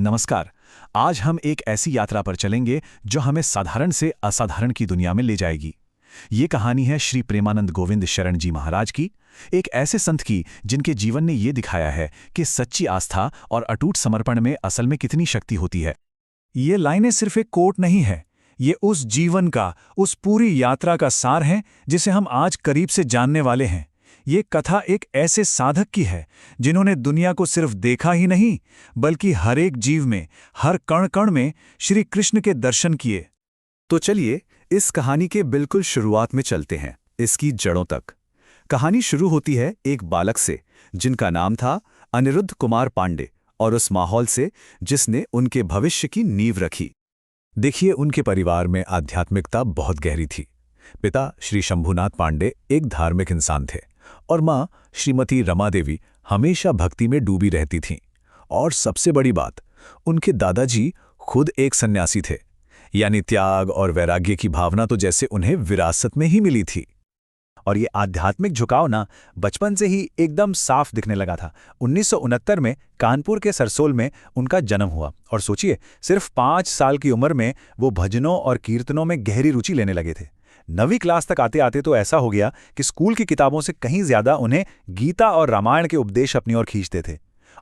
नमस्कार। आज हम एक ऐसी यात्रा पर चलेंगे जो हमें साधारण से असाधारण की दुनिया में ले जाएगी। ये कहानी है श्री प्रेमानंद गोविंद शरण जी महाराज की, एक ऐसे संत की जिनके जीवन ने ये दिखाया है कि सच्ची आस्था और अटूट समर्पण में असल में कितनी शक्ति होती है। ये लाइनें सिर्फ एक कोट नहीं है, ये उस जीवन का, उस पूरी यात्रा का सार है जिसे हम आज करीब से जानने वाले हैं। ये कथा एक ऐसे साधक की है जिन्होंने दुनिया को सिर्फ देखा ही नहीं, बल्कि हर एक जीव में, हर कण कण में श्री कृष्ण के दर्शन किए। तो चलिए इस कहानी के बिल्कुल शुरुआत में चलते हैं, इसकी जड़ों तक। कहानी शुरू होती है एक बालक से जिनका नाम था अनिरुद्ध कुमार पांडे, और उस माहौल से जिसने उनके भविष्य की नींव रखी। देखिए, उनके परिवार में आध्यात्मिकता बहुत गहरी थी। पिता श्री शंभुनाथ पांडे एक धार्मिक इंसान थे और माँ श्रीमती रमा देवी हमेशा भक्ति में डूबी रहती थीं। और सबसे बड़ी बात, उनके दादाजी खुद एक सन्यासी थे, यानी त्याग और वैराग्य की भावना तो जैसे उन्हें विरासत में ही मिली थी। और ये आध्यात्मिक झुकाव ना बचपन से ही एकदम साफ दिखने लगा था। 1969 में कानपुर के सरसोल में उनका जन्म हुआ, और सोचिए, सिर्फ 5 साल की उम्र में वो भजनों और कीर्तनों में गहरी रुचि लेने लगे थे। 9वीं क्लास तक आते आते तो ऐसा हो गया कि स्कूल की किताबों से कहीं ज्यादा उन्हें गीता और रामायण के उपदेश अपनी ओर खींचते थे।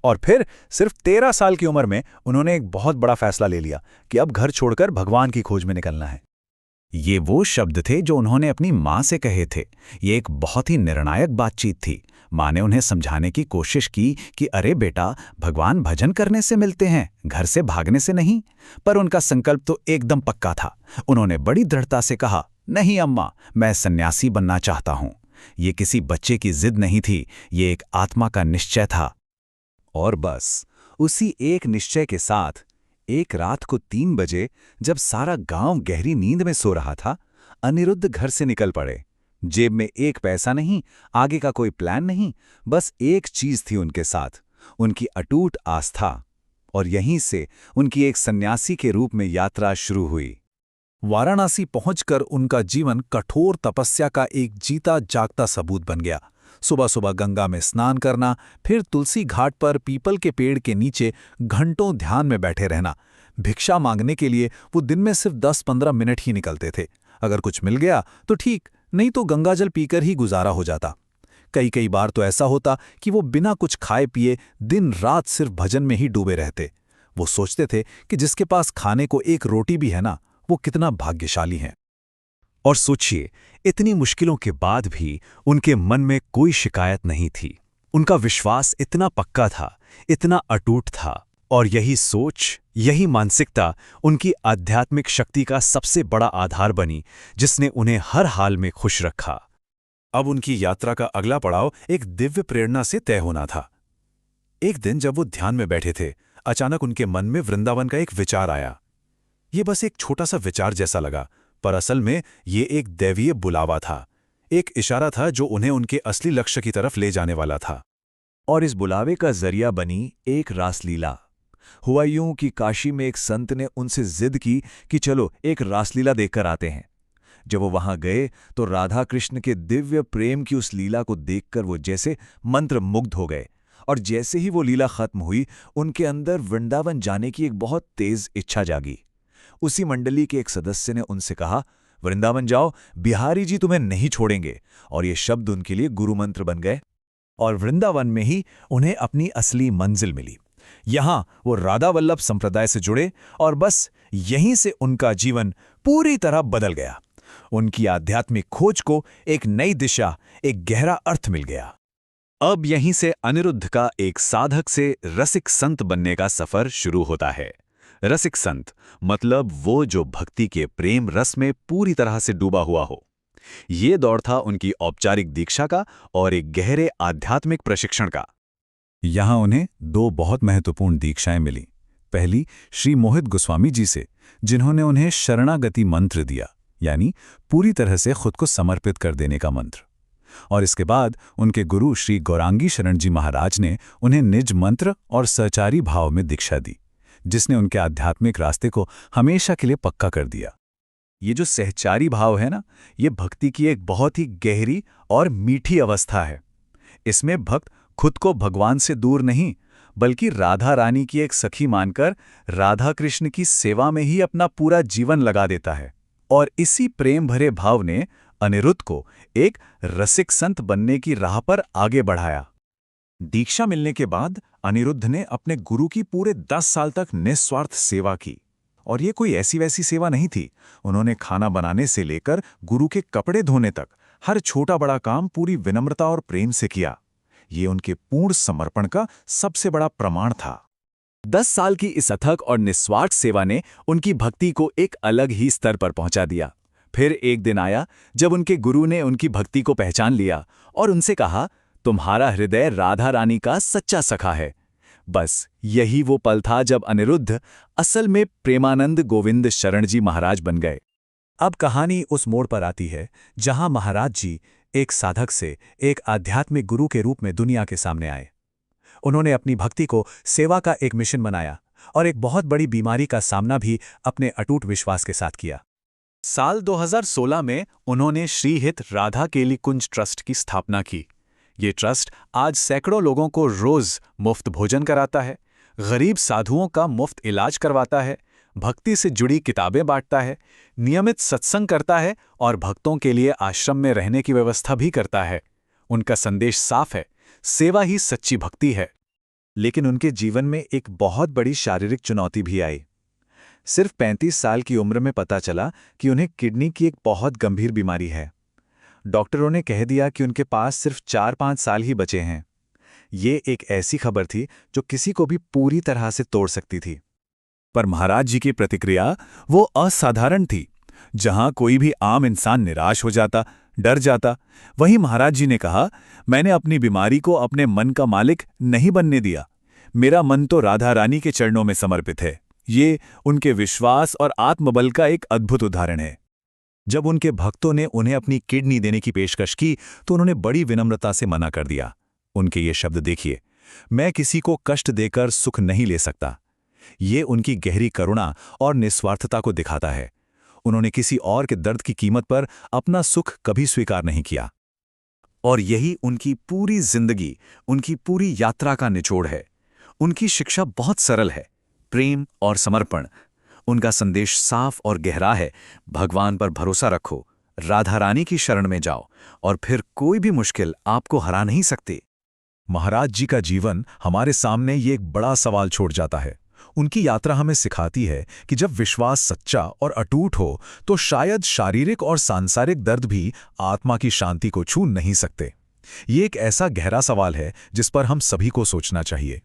और फिर सिर्फ 13 साल की उम्र में उन्होंने एक बहुत बड़ा फैसला ले लिया कि अब घर छोड़कर भगवान की खोज में निकलना है। ये वो शब्द थे जो उन्होंने अपनी माँ से कहे थे। ये एक बहुत ही निर्णायक बातचीत थी। माँ ने उन्हें समझाने की कोशिश की कि अरे बेटा, भगवान भजन करने से मिलते हैं, घर से भागने से नहीं। पर उनका संकल्प तो एकदम पक्का था। उन्होंने बड़ी दृढ़ता से कहा, नहीं अम्मा, मैं सन्यासी बनना चाहता हूँ। ये किसी बच्चे की जिद नहीं थी, ये एक आत्मा का निश्चय था। और बस उसी एक निश्चय के साथ एक रात को 3 बजे, जब सारा गांव गहरी नींद में सो रहा था, अनिरुद्ध घर से निकल पड़े। जेब में एक पैसा नहीं, आगे का कोई प्लान नहीं, बस एक चीज थी उनके साथ, उनकी अटूट आस्था। और यहीं से उनकी एक सन्यासी के रूप में यात्रा शुरू हुई। वाराणसी पहुंचकर उनका जीवन कठोर तपस्या का एक जीता जागता सबूत बन गया। सुबह सुबह गंगा में स्नान करना, फिर तुलसी घाट पर पीपल के पेड़ के नीचे घंटों ध्यान में बैठे रहना। भिक्षा मांगने के लिए वो दिन में सिर्फ 10-15 मिनट ही निकलते थे। अगर कुछ मिल गया तो ठीक, नहीं तो गंगाजल पीकर ही गुजारा हो जाता। कई कई बार तो ऐसा होता कि वो बिना कुछ खाए पिए दिन रात सिर्फ भजन में ही डूबे रहते। वो सोचते थे कि जिसके पास खाने को एक रोटी भी है ना, वो कितना भाग्यशाली है। और सोचिए, इतनी मुश्किलों के बाद भी उनके मन में कोई शिकायत नहीं थी। उनका विश्वास इतना पक्का था, इतना अटूट था। और यही सोच, यही मानसिकता उनकी आध्यात्मिक शक्ति का सबसे बड़ा आधार बनी, जिसने उन्हें हर हाल में खुश रखा। अब उनकी यात्रा का अगला पड़ाव एक दिव्य प्रेरणा से तय होना था। एक दिन जब वो ध्यान में बैठे थे, अचानक उनके मन में वृंदावन का एक विचार आया। ये बस एक छोटा सा विचार जैसा लगा, पर असल में ये एक दैवीय बुलावा था, एक इशारा था जो उन्हें उनके असली लक्ष्य की तरफ ले जाने वाला था। और इस बुलावे का जरिया बनी एक रासलीला। हुआ यूं कि काशी में एक संत ने उनसे जिद की कि चलो एक रासलीला देखकर आते हैं। जब वो वहां गए तो राधा कृष्ण के दिव्य प्रेम की उस लीला को देखकर वो जैसे मंत्रमुग्ध हो गए। और जैसे ही वो लीला खत्म हुई, उनके अंदर वृंदावन जाने की एक बहुत तेज इच्छा जागी। उसी मंडली के एक सदस्य ने उनसे कहा, वृंदावन जाओ, बिहारी जी तुम्हें नहीं छोड़ेंगे। और ये शब्द उनके लिए गुरु मंत्र बन गए। और वृंदावन में ही उन्हें अपनी असली मंजिल मिली। यहां वो राधा वल्लभ संप्रदाय से जुड़े, और बस यहीं से उनका जीवन पूरी तरह बदल गया। उनकी आध्यात्मिक खोज को एक नई दिशा, एक गहरा अर्थ मिल गया। अब यहीं से अनिरुद्ध का एक साधक से रसिक संत बनने का सफर शुरू होता है। रसिक संत मतलब वो जो भक्ति के प्रेम रस में पूरी तरह से डूबा हुआ हो। ये दौर था उनकी औपचारिक दीक्षा का और एक गहरे आध्यात्मिक प्रशिक्षण का। यहां उन्हें 2 बहुत महत्वपूर्ण दीक्षाएं मिली। पहली श्री मोहित गोस्वामी जी से, जिन्होंने उन्हें शरणागति मंत्र दिया, यानी पूरी तरह से खुद को समर्पित कर देने का मंत्र। और इसके बाद उनके गुरु श्री गौरांगी शरण जी महाराज ने उन्हें निज मंत्र और सहचारी भाव में दीक्षा दी, जिसने उनके आध्यात्मिक रास्ते को हमेशा के लिए पक्का कर दिया। ये जो सहचारी भाव है ना, ये भक्ति की एक बहुत ही गहरी और मीठी अवस्था है। इसमें भक्त खुद को भगवान से दूर नहीं, बल्कि राधा रानी की एक सखी मानकर राधा कृष्ण की सेवा में ही अपना पूरा जीवन लगा देता है। और इसी प्रेम भरे भाव ने अनिरुद्ध को एक रसिक संत बनने की राह पर आगे बढ़ाया। दीक्षा मिलने के बाद अनिरुद्ध ने अपने गुरु की पूरे 10 साल तक निस्वार्थ सेवा की। और ये कोई ऐसी वैसी सेवा नहीं थी। उन्होंने खाना बनाने से लेकर गुरु के कपड़े धोने तक हर छोटा बड़ा काम पूरी विनम्रता और प्रेम से किया। ये उनके पूर्ण समर्पण का सबसे बड़ा प्रमाण था। 10 साल की इस अथक और निस्वार्थ सेवा ने उनकी भक्ति को एक अलग ही स्तर पर पहुंचा दिया। फिर एक दिन आया जब उनके गुरु ने उनकी भक्ति को पहचान लिया और उनसे कहा, तुम्हारा हृदय राधा रानी का सच्चा सखा है। बस यही वो पल था जब अनिरुद्ध असल में प्रेमानंद गोविंद शरण जी महाराज बन गए। अब कहानी उस मोड़ पर आती है जहां महाराज जी एक साधक से एक आध्यात्मिक गुरु के रूप में दुनिया के सामने आए। उन्होंने अपनी भक्ति को सेवा का एक मिशन बनाया और एक बहुत बड़ी बीमारी का सामना भी अपने अटूट विश्वास के साथ किया। साल 2016 में उन्होंने श्रीहित राधा केली कुंज ट्रस्ट की स्थापना की। ये ट्रस्ट आज सैकड़ों लोगों को रोज मुफ्त भोजन कराता है, गरीब साधुओं का मुफ्त इलाज करवाता है, भक्ति से जुड़ी किताबें बांटता है, नियमित सत्संग करता है और भक्तों के लिए आश्रम में रहने की व्यवस्था भी करता है। उनका संदेश साफ है, सेवा ही सच्ची भक्ति है। लेकिन उनके जीवन में एक बहुत बड़ी शारीरिक चुनौती भी आई। सिर्फ 35 साल की उम्र में पता चला कि उन्हें किडनी की एक बहुत गंभीर बीमारी है। डॉक्टरों ने कह दिया कि उनके पास सिर्फ 4-5 साल ही बचे हैं। ये एक ऐसी खबर थी जो किसी को भी पूरी तरह से तोड़ सकती थी। पर महाराज जी की प्रतिक्रिया वो असाधारण थी। जहां कोई भी आम इंसान निराश हो जाता, डर जाता, वहीं महाराज जी ने कहा, मैंने अपनी बीमारी को अपने मन का मालिक नहीं बनने दिया। मेरा मन तो राधा रानी के चरणों में समर्पित है। ये उनके विश्वास और आत्मबल का एक अद्भुत उदाहरण है। जब उनके भक्तों ने उन्हें अपनी किडनी देने की पेशकश की तो उन्होंने बड़ी विनम्रता से मना कर दिया। उनके ये शब्द देखिए, मैं किसी को कष्ट देकर सुख नहीं ले सकता। ये उनकी गहरी करुणा और निस्वार्थता को दिखाता है। उन्होंने किसी और के दर्द की कीमत पर अपना सुख कभी स्वीकार नहीं किया। और यही उनकी पूरी जिंदगी, उनकी पूरी यात्रा का निचोड़ है। उनकी शिक्षा बहुत सरल है, प्रेम और समर्पण। उनका संदेश साफ और गहरा है, भगवान पर भरोसा रखो, राधा रानी की शरण में जाओ और फिर कोई भी मुश्किल आपको हरा नहीं सकते। महाराज जी का जीवन हमारे सामने ये एक बड़ा सवाल छोड़ जाता है। उनकी यात्रा हमें सिखाती है कि जब विश्वास सच्चा और अटूट हो तो शायद शारीरिक और सांसारिक दर्द भी आत्मा की शांति को छू नहीं सकते। ये एक ऐसा गहरा सवाल है जिस पर हम सभी को सोचना चाहिए।